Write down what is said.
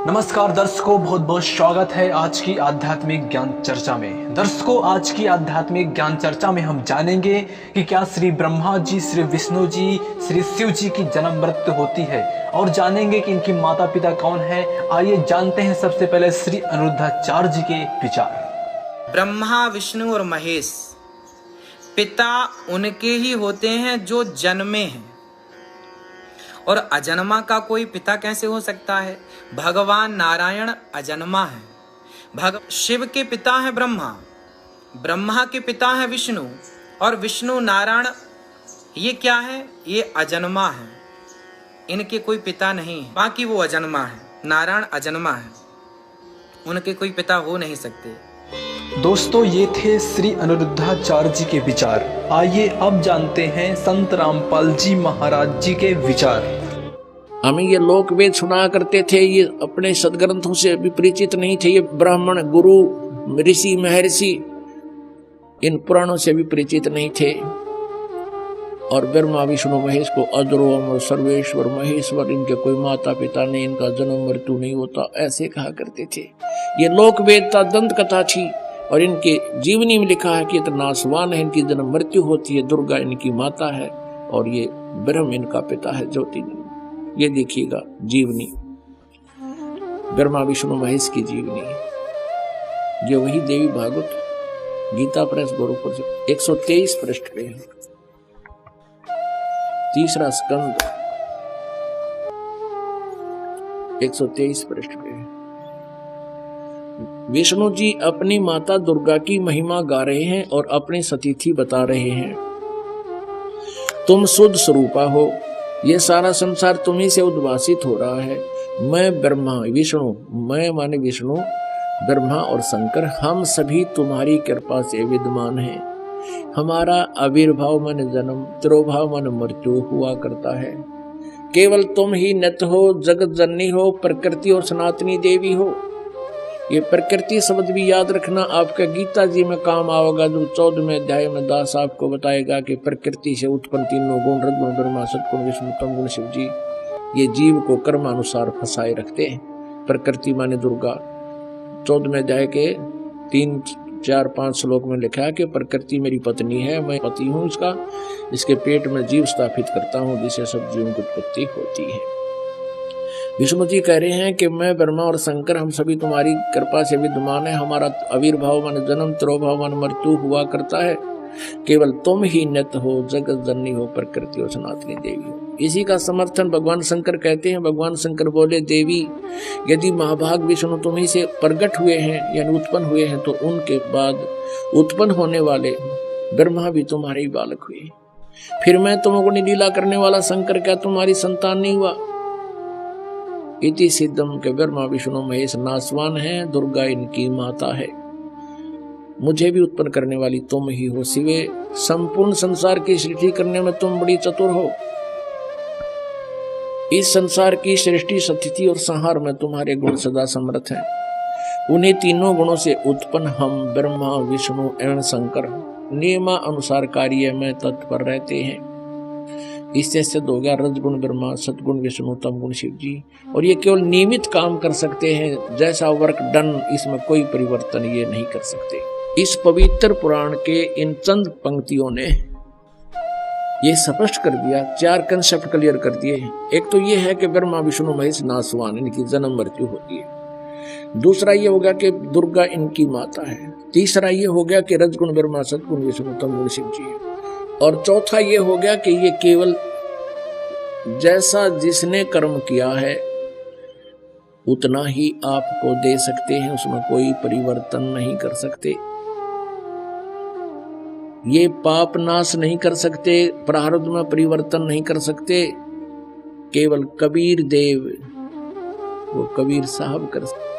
नमस्कार दर्शकों, बहुत बहुत स्वागत है आज की आध्यात्मिक ज्ञान चर्चा में। दर्शकों, आज की आध्यात्मिक ज्ञान चर्चा में हम जानेंगे कि क्या श्री ब्रह्मा जी, श्री विष्णु जी, श्री शिव जी की जन्म मृत्यु होती है और जानेंगे कि इनकी माता पिता कौन है। आइए जानते हैं सबसे पहले श्री अनिरुद्धाचार्य जी के विचार। ब्रह्मा, विष्णु और महेश पिता उनके ही होते हैं जो जन्मे हैं, और अजन्मा का कोई पिता कैसे हो सकता है। भगवान नारायण अजन्मा है। शिव के पिता है ब्रह्मा, ब्रह्मा के पिता है विष्णु, और विष्णु नारायण ये क्या है, ये अजन्मा है। इनके कोई पिता नहीं है, बाकी वो अजन्मा है। नारायण अजन्मा है, उनके कोई पिता हो नहीं सकते। दोस्तों, ये थे श्री अनिरुद्धाचार्य जी के विचार। आइए अब जानते हैं संत रामपाल जी महाराज जी के विचार। हमें ये लोक वेद सुना करते थे, ये अपने सदग्रंथों से भी परिचित नहीं थे। ये ब्राह्मण, गुरु, ऋषि, महर्षि इन पुराणों से भी परिचित नहीं थे। और ब्रह्मा, विष्णु, महेश को अजरो अमर सर्वेश्वर महेश्वर, इनके कोई माता पिता नहीं, इनका जन्म मृत्यु नहीं होता, ऐसे कहा करते थे। ये लोक वेदता दंत कथा थी, और इनके जीवनी में लिखा है कि इतना नासवान है, इनकी जन्म मृत्यु होती है। दुर्गा इनकी माता है और ये ब्रह्म इनका पिता है, ज्योति। ये देखिएगा जीवनी, ब्रह्मा विष्णु महेश की जीवनी। ये वही देवी भागवत गीता प्रेस गोरखपुर से 123 पृष्ठ पे है, तीसरा स्कंद 123 पृष्ठ पे है। विष्णु जी अपनी माता दुर्गा की महिमा गा रहे हैं और अपनी सतीथि बता रहे हैं। तुम शुद्ध स्वरूपा हो, ये सारा संसार तुम्ही से उद्भासित हो रहा है। मैं ब्रह्मा, विष्णु, मैं माने विष्णु, ब्रह्मा और शंकर, हम सभी तुम्हारी कृपा से विद्यमान हैं। हमारा आविर्भाव माने जन्म, तिरोभाव माने मृत्यु हुआ करता है। केवल तुम ही नित्य हो, जगत जननी हो, प्रकृति और सनातनी देवी हो। ये प्रकृति शब्द भी याद रखना, आपका गीता जी में काम आएगा। जो 14वें अध्याय में दास आपको बताएगा कि प्रकृति से उत्पन्न तीनों गुण, रजगुण ब्रह्मा, सतगुण विष्णु, तमगुण शिव जी, ये जीव को कर्मानुसार फंसाए रखते हैं। प्रकृति माने दुर्गा। 14वें अध्याय के 3, 4, 5 श्लोक में लिखा है कि प्रकृति मेरी पत्नी है, मैं पति हूँ इसका, इसके पेट में जीव स्थापित करता हूँ, जिससे सब जीवों की उत्पत्ति होती है। विष्णु जी कह रहे हैं कि मैं ब्रह्मा और शंकर, हम सभी तुम्हारी कृपा से विद्यमान है। हमारा आविर्भाव मन जन्म, तिरोभाव मन मृत्यु हुआ करता है। केवल तुम ही नित्य हो, जगत जननी हो, प्रकृति और सनातनी देवी हो। इसी का समर्थन भगवान शंकर कहते हैं। भगवान शंकर बोले, देवी यदि महाभाग विष्णु तुम्ही से प्रकट हुए हैं यानी उत्पन्न हुए हैं, तो उनके बाद उत्पन्न होने वाले ब्रह्मा भी तुम्हारे ही बालक हुए। फिर मैं तुमको लीला करने वाला शंकर क्या तुम्हारी संतान नहीं हुआ? इति सिद्धम के ब्रह्मा विष्णु महेश नासवान है, दुर्गा इनकी माता है। मुझे भी उत्पन्न करने वाली तुम ही हो शिवे। संपूर्ण संसार की सृष्टि करने में तुम बड़ी चतुर हो। इस संसार की सृष्टि, स्थिति और संहार में तुम्हारे गुण सदा समर्थ हैं। उन्हीं तीनों गुणों से उत्पन्न हम ब्रह्मा, विष्णु एवं शंकर नियमा अनुसार कार्य में तत्पर रहते हैं। इससे सिद्ध हो गया रजगुण ब्रह्मा, सतगुण विष्णु, तमगुण शिव जी। और ये केवल नियमित काम कर सकते हैं, जैसा वर्क डन, इसमें कोई परिवर्तन ये नहीं कर सकते। इस पवित्र पुराण के इन चंद पंक्तियों ने ये स्पष्ट कर दिया, 4 कंसेप्ट क्लियर कर दिए। एक तो ये है कि ब्रह्मा विष्णु महेश नासवान, इनकी जन्म मृत्यु होती है। दूसरा ये हो गया कि दुर्गा इनकी माता है। तीसरा ये हो गया कि रजगुण ब्रह्मा, सतगुण विष्णु, तमगुण शिव जी। और चौथा ये हो गया कि ये केवल जैसा जिसने कर्म किया है उतना ही आपको दे सकते हैं, उसमें कोई परिवर्तन नहीं कर सकते। ये पाप नाश नहीं कर सकते, प्रारब्ध में परिवर्तन नहीं कर सकते। केवल कबीर देव, वो कबीर साहब कर सकते।